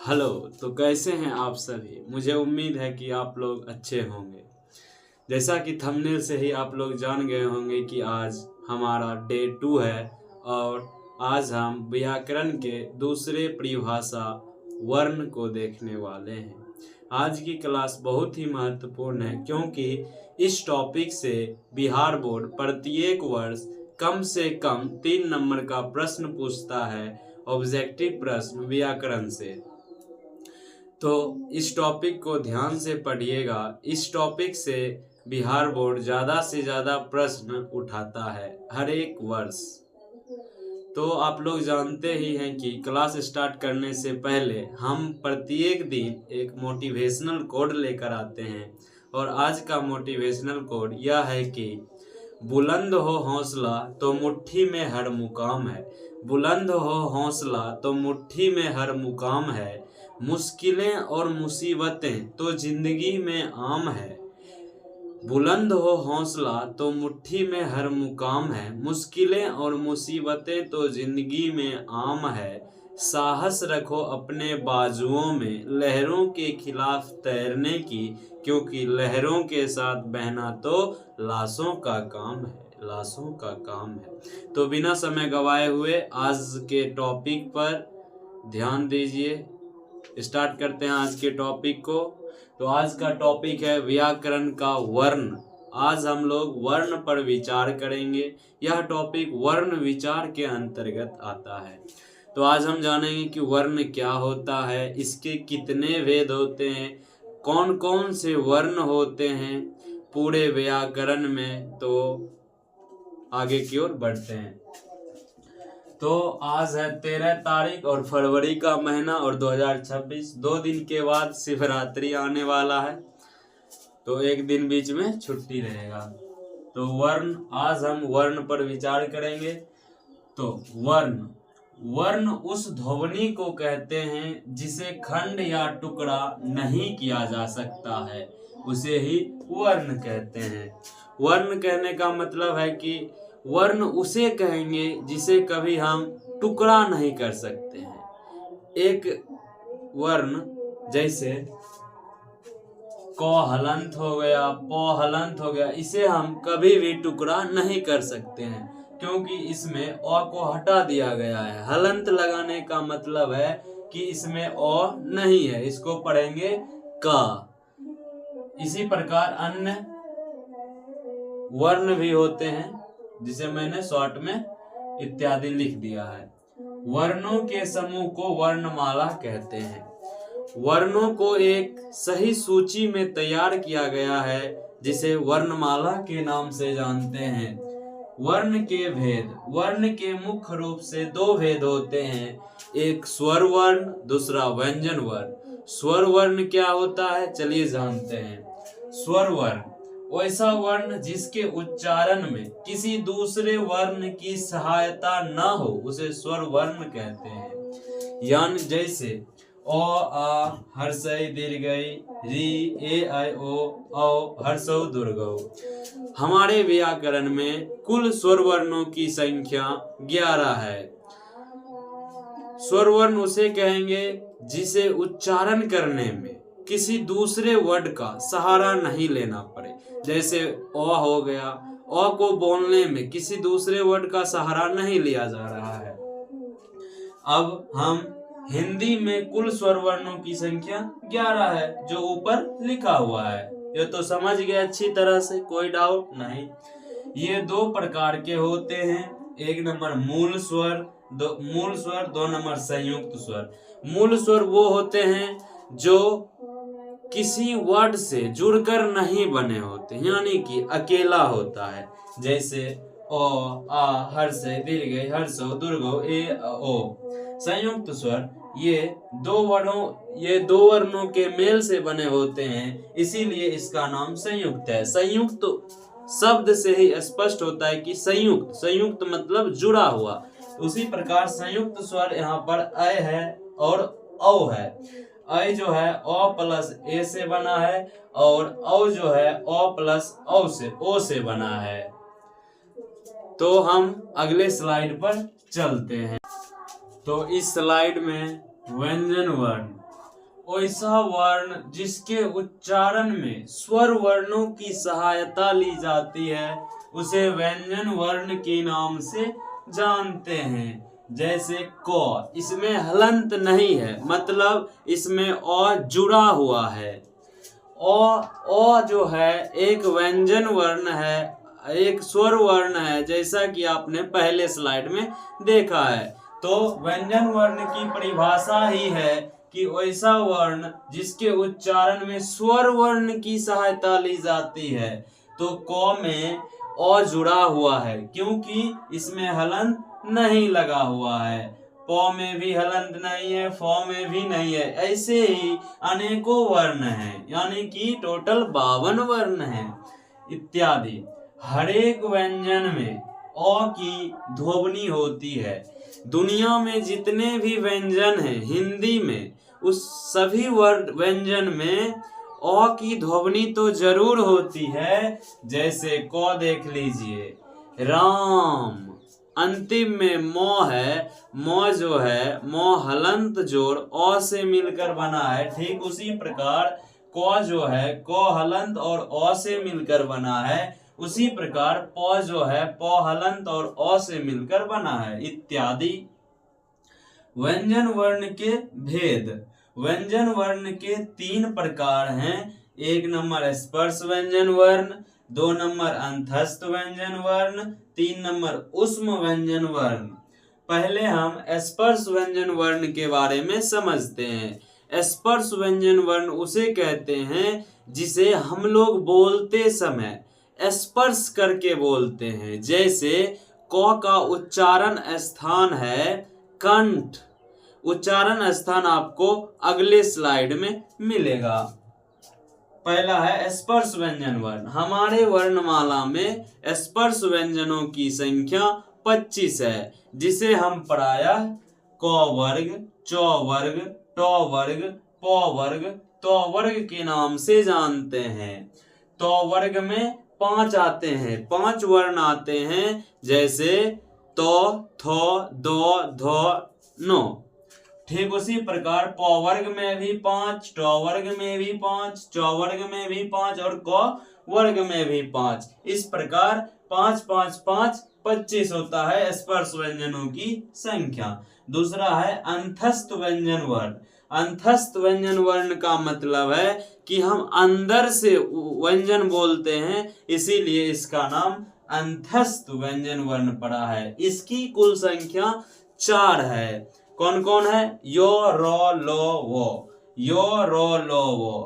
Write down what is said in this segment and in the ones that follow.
Hello. तो कैसे हैं आप सभी। मुझे उम्मीद है कि आप लोग अच्छे होंगे। जैसा कि थंबनेल से ही आप लोग जान गए होंगे कि आज हमारा डे 2 है और आज हम व्याकरण के दूसरे परिभाषा वर्ण को देखने वाले हैं। आज की क्लास बहुत ही महत्वपूर्ण है क्योंकि इस टॉपिक से बिहार बोर्ड प्रत्येक वर्ष कम से कम 3 नंबर का प्रश्न पूछता है, ऑब्जेक्टिव प्रश्न व्याकरण से। तो इस टॉपिक को ध्यान से पढ़िएगा। इस टॉपिक से बिहार बोर्ड ज़्यादा से ज़्यादा प्रश्न उठाता है हर एक वर्ष। तो आप लोग जानते ही हैं कि क्लास स्टार्ट करने से पहले हम प्रत्येक दिन एक मोटिवेशनल कोड लेकर आते हैं और आज का मोटिवेशनल कोड यह है कि बुलंद हो हौसला तो मुट्ठी में हर मुकाम है। बुलंद हो हौसला तो मुट्ठी में हर मुकाम है। मुश्किलें और मुसीबतें तो जिंदगी में आम है। बुलंद हो हौसला तो मुट्ठी में हर मुकाम है। मुश्किलें और मुसीबतें तो जिंदगी में आम है। साहस रखो अपने बाजुओं में लहरों के खिलाफ तैरने की, क्योंकि लहरों के साथ बहना तो लाशों का काम है। लाशों का काम है। तो बिना समय गवाए हुए आज के टॉपिक पर ध्यान दीजिए। स्टार्ट करते हैं आज के टॉपिक को। तो आज का टॉपिक है व्याकरण का वर्ण। आज हम लोग वर्ण पर विचार करेंगे। यह टॉपिक वर्ण विचार के अंतर्गत आता है। तो आज हम जानेंगे कि वर्ण क्या होता है, इसके कितने भेद होते हैं, कौन कौन से वर्ण होते हैं पूरे व्याकरण में। तो आगे की ओर बढ़ते हैं। तो आज है 13 तारीख और फरवरी का महीना और 2026। 2 दिन के बाद शिवरात्रि आने वाला है, तो एक दिन बीच में छुट्टी रहेगा। तो वर्ण, आज हम वर्ण पर विचार करेंगे। तो वर्ण, वर्ण उस ध्वनि को कहते हैं जिसे खंड या टुकड़ा नहीं किया जा सकता है, उसे ही वर्ण कहते हैं। वर्ण कहने का मतलब है कि वर्ण उसे कहेंगे जिसे कभी हम टुकड़ा नहीं कर सकते हैं। एक वर्ण जैसे क हलंत हो गया, प हलंत हो गया, इसे हम कभी भी टुकड़ा नहीं कर सकते हैं क्योंकि इसमें अ को हटा दिया गया है। हलंत लगाने का मतलब है कि इसमें अ नहीं है, इसको पढ़ेंगे क। इसी प्रकार अन्य वर्ण भी होते हैं जिसे मैंने शॉर्ट में इत्यादि लिख दिया है। वर्णों के समूह को वर्णमाला कहते हैं। वर्णों को एक सही सूची में तैयार किया गया है जिसे वर्णमाला के नाम से जानते हैं। वर्ण के भेद, वर्ण के मुख्य रूप से 2 भेद होते हैं, एक स्वर वर्ण, दूसरा व्यंजन वर्ण। स्वर वर्ण क्या होता है, चलिए जानते हैं। स्वर वर्ण वैसा वर्ण जिसके उच्चारण में किसी दूसरे वर्ण की सहायता न हो उसे स्वर वर्ण कहते हैं। यानी जैसे अ आ हर्षई दीर्घई, री ए ऐ ओ औ हर्षौ दुर्गौ। हमारे व्याकरण में कुल स्वर वर्णों की संख्या 11 है। स्वर वर्ण उसे कहेंगे जिसे उच्चारण करने में किसी दूसरे वर्ड का सहारा नहीं लेना पड़े। जैसे अ हो गया, अ को बोलने में किसी दूसरे वर्ड का सहारा नहीं लिया जा रहा है। अब हम हिंदी में कुल स्वर वर्णों की संख्या 11 है जो ऊपर लिखा हुआ है। ये तो समझ गए अच्छी तरह से, कोई डाउट नहीं। ये 2 प्रकार के होते हैं, एक नंबर मूल स्वर, मूल स्वर, 2 नंबर संयुक्त स्वर। मूल स्वर वो होते हैं जो किसी वर्ड से जुड़कर नहीं बने होते, यानी कि अकेला होता है। जैसे ओ आ हर्षै दीर्घै हर्षौ दुर्गौ ए ओ। संयुक्त स्वर ये 2 वर्णों के मेल से बने होते हैं, इसीलिए इसका नाम संयुक्त है। संयुक्त शब्द से ही स्पष्ट होता है कि संयुक्त, संयुक्त मतलब जुड़ा हुआ। उसी प्रकार संयुक्त स्वर यहाँ पर अ है और औ है। अ जो है अ प्लस ए से बना है और औ जो है अ प्लस ओ से बना है। तो हम अगले स्लाइड पर चलते हैं। तो इस स्लाइड में व्यंजन वर्ण, वैसा वर्ण जिसके उच्चारण में स्वर वर्णों की सहायता ली जाती है उसे व्यंजन वर्ण के नाम से जानते हैं। जैसे क, इसमें हलंत नहीं है, मतलब इसमें अ जुड़ा हुआ है। अ जो है एक व्यंजन वर्ण है, एक स्वर वर्ण है, जैसा कि आपने पहले स्लाइड में देखा है। तो व्यंजन वर्ण की परिभाषा ही है कि वैसा वर्ण जिसके उच्चारण में स्वर वर्ण की सहायता ली जाती है। तो क में अ जुड़ा हुआ है क्योंकि इसमें हलंत नहीं लगा हुआ है। प में भी हलंत नहीं है, फ में भी नहीं है। ऐसे ही अनेकों वर्ण हैं, यानी कि टोटल 52 वर्ण हैं इत्यादि। हर एक व्यंजन में अ की ध्वनि होती है। दुनिया में जितने भी व्यंजन हैं हिंदी में, उस सभी व्यंजन में अ की ध्वनि तो जरूर होती है। जैसे क देख लीजिए, राम, अंतिम में म है, म जो है म हलंत जोड़ अ से मिलकर बना है। ठीक उसी प्रकार क जो है क हलंत और अ से मिलकर बना है। उसी प्रकार प जो है प हलंत और अ से मिलकर बना है इत्यादि। व्यंजन वर्ण के भेद। व्यंजन वर्ण के 3 प्रकार हैं। 1 नंबर स्पर्श व्यंजन वर्ण, 2 नंबर अंतस्थ व्यंजन वर्ण, 3 नंबर ऊष्म व्यंजन वर्ण। पहले हम स्पर्श व्यंजन वर्ण के बारे में समझते हैं। स्पर्श व्यंजन वर्ण उसे कहते हैं जिसे हम लोग बोलते समय स्पर्श करके बोलते हैं। जैसे क का उच्चारण स्थान है कंठ। उच्चारण स्थान आपको अगले स्लाइड में मिलेगा। पहला है स्पर्श व्यंजन वर्ण। हमारे वर्णमाला में स्पर्श व्यंजनों की संख्या 25 है, जिसे हम प्रायः क वर्ग, च वर्ग, ट वर्ग, प वर्ग, त वर्ग के नाम से जानते हैं। त वर्ग में 5 आते हैं, 5 वर्ण आते हैं। जैसे त, थ, द, ध, न। ठीक उसी प्रकार प वर्ग में भी 5, ट वर्ग में भी 5, च वर्ग में भी 5 और क वर्ग में भी 5। इस प्रकार 5 5 5 25 होता है स्पर्श व्यंजनों की संख्या। दूसरा है अंतस्थ व्यंजन वर्ण। अंतस्थ व्यंजन वर्ण का मतलब है कि हम अंदर से व्यंजन बोलते हैं, इसीलिए इसका नाम अंतस्थ व्यंजन वर्ण पड़ा है। इसकी कुल संख्या 4 है। कौन कौन है? यो, रो, लो, वो। यो, रो, लो, वो।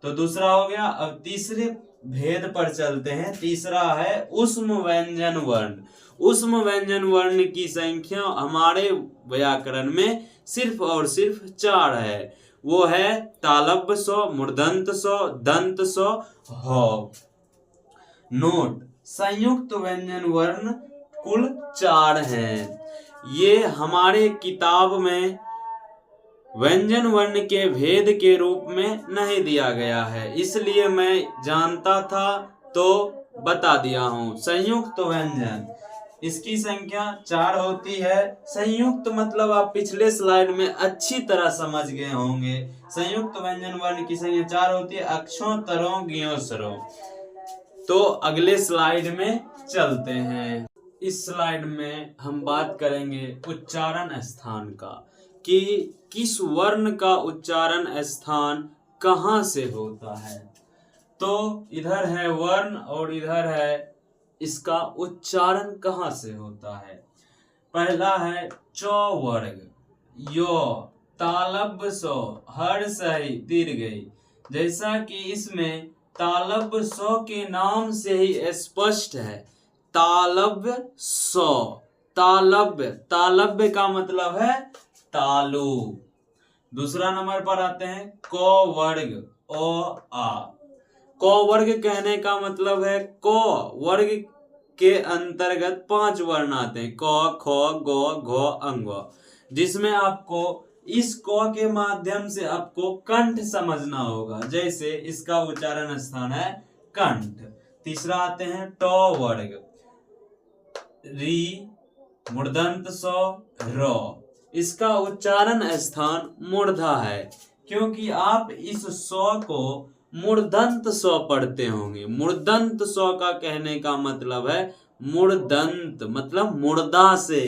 तो दूसरा हो गया। अब तीसरे भेद पर चलते हैं। तीसरा है ऊष्म व्यंजन वर्ण। ऊष्म व्यंजन वर्ण की संख्या हमारे व्याकरण में सिर्फ और सिर्फ 4 है। वो है तालव्य स्व, मूर्धन्य स्व, दंत स्व, ह। नोट: संयुक्त व्यंजन वर्ण कुल 4 हैं। ये हमारे किताब में व्यंजन वर्ण के भेद के रूप में नहीं दिया गया है, इसलिए मैं जानता था तो बता दिया हूँ। संयुक्त व्यंजन, इसकी संख्या 4 होती है। संयुक्त मतलब आप पिछले स्लाइड में अच्छी तरह समझ गए होंगे। संयुक्त व्यंजन वर्ण की संख्या 4 होती है, अक्षों, तरों, ज्ञों, स्वरों। तो अगले स्लाइड में चलते हैं। इस स्लाइड में हम बात करेंगे उच्चारण स्थान का, कि किस वर्ण का उच्चारण स्थान कहाँ से होता है। तो इधर है वर्ण और इधर है इसका उच्चारण कहाँ से होता है। पहला है च वर्ग। यो, तालव्य स्व, हर्ष हई, दीर्घई। जैसा कि इसमें तालव्य स्व के नाम से ही स्पष्ट है, तालव्य स्व। तालव्य, तालव्य का मतलब है तालु। दूसरा नंबर पर आते हैं क वर्ग, अ, आ। क वर्ग कहने का मतलब है क वर्ग के अंतर्गत 5 वर्ण आते हैं, क, ख, ग, घ, अंग, जिसमें आपको इस क के माध्यम से आपको कंठ समझना होगा। जैसे इसका उच्चारण स्थान है कंठ। तीसरा आते हैं ट वर्ग, री, मूर्धन्य स्व, र। इसका उच्चारण स्थान मूर्धा है। क्योंकि आप इस सौ को मूर्धन्त सौ पढ़ते होंगे। मूर्धन्त सौ का कहने का मतलब है मूर्धन्त, मतलब मुर्दा से।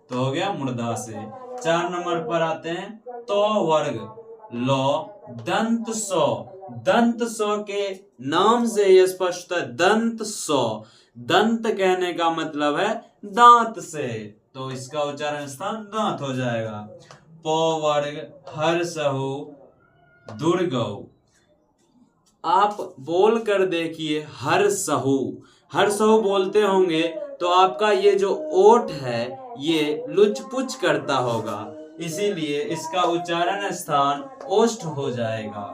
तो हो गया मुर्दा से। 4 नंबर पर आते हैं तो वर्ग लौ दंत सौ। दंत सौ के नाम से यह स्पष्ट है दंत सौ। दंत कहने का मतलब है दांत से, तो इसका उच्चारण स्थान दांत हो जाएगा। पौ वर्ग हर सहु दुर्गौ। आप बोल कर देखिए हर सहु। हर सहु बोलते होंगे तो आपका ये जो ओठ है ये लुचपुच करता होगा, इसीलिए इसका उच्चारण स्थान ओष्ठ हो जाएगा।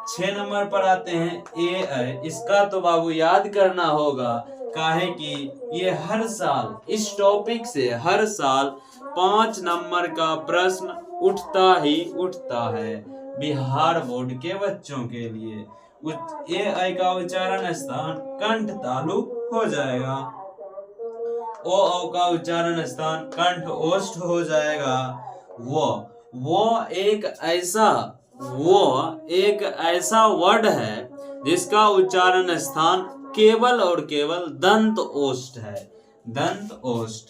6 नंबर पर आते हैं ए। इसका तो बाबू याद करना होगा, काहे कि ये हर साल इस टॉपिक से हर साल 5 नंबर का प्रश्न उठता ही उठता है बिहार बोर्ड के बच्चों के लिए। ए का उच्चारण स्थान कंठ तालु हो जाएगा। ओ का उच्चारण स्थान कंठ ओष्ठ हो जाएगा। वो एक ऐसा वर्ड है जिसका उच्चारण स्थान केवल और केवल दंत ओष्ठ है, दंत ओष्ठ।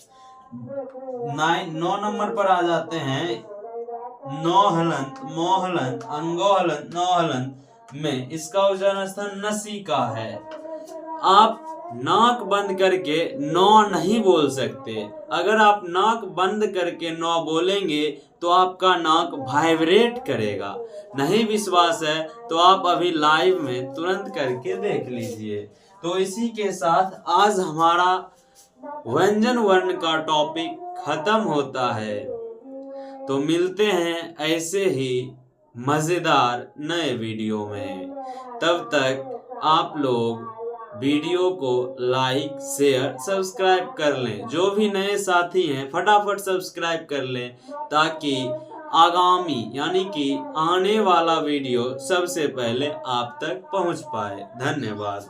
9 नंबर पर आ जाते हैं नौ हलंत, मोहलंत, अंगोहलंत, नौहलंत में इसका उच्चारण स्थान नसिका है। आप नाक बंद करके नौ नहीं बोल सकते। अगर आप नाक बंद करके नौ बोलेंगे तो आपका नाक वाइब्रेट करेगा। नहीं विश्वास है तो आप अभी लाइव में तुरंत करके देख लीजिए। तो इसी के साथ आज हमारा व्यंजन वर्ण का टॉपिक खत्म होता है। तो मिलते हैं ऐसे ही मजेदार नए वीडियो में। तब तक आप लोग वीडियो को लाइक शेयर सब्सक्राइब कर लें। जो भी नए साथी हैं फटाफट सब्सक्राइब कर लें ताकि आगामी यानी कि आने वाला वीडियो सबसे पहले आप तक पहुंच पाए। धन्यवाद।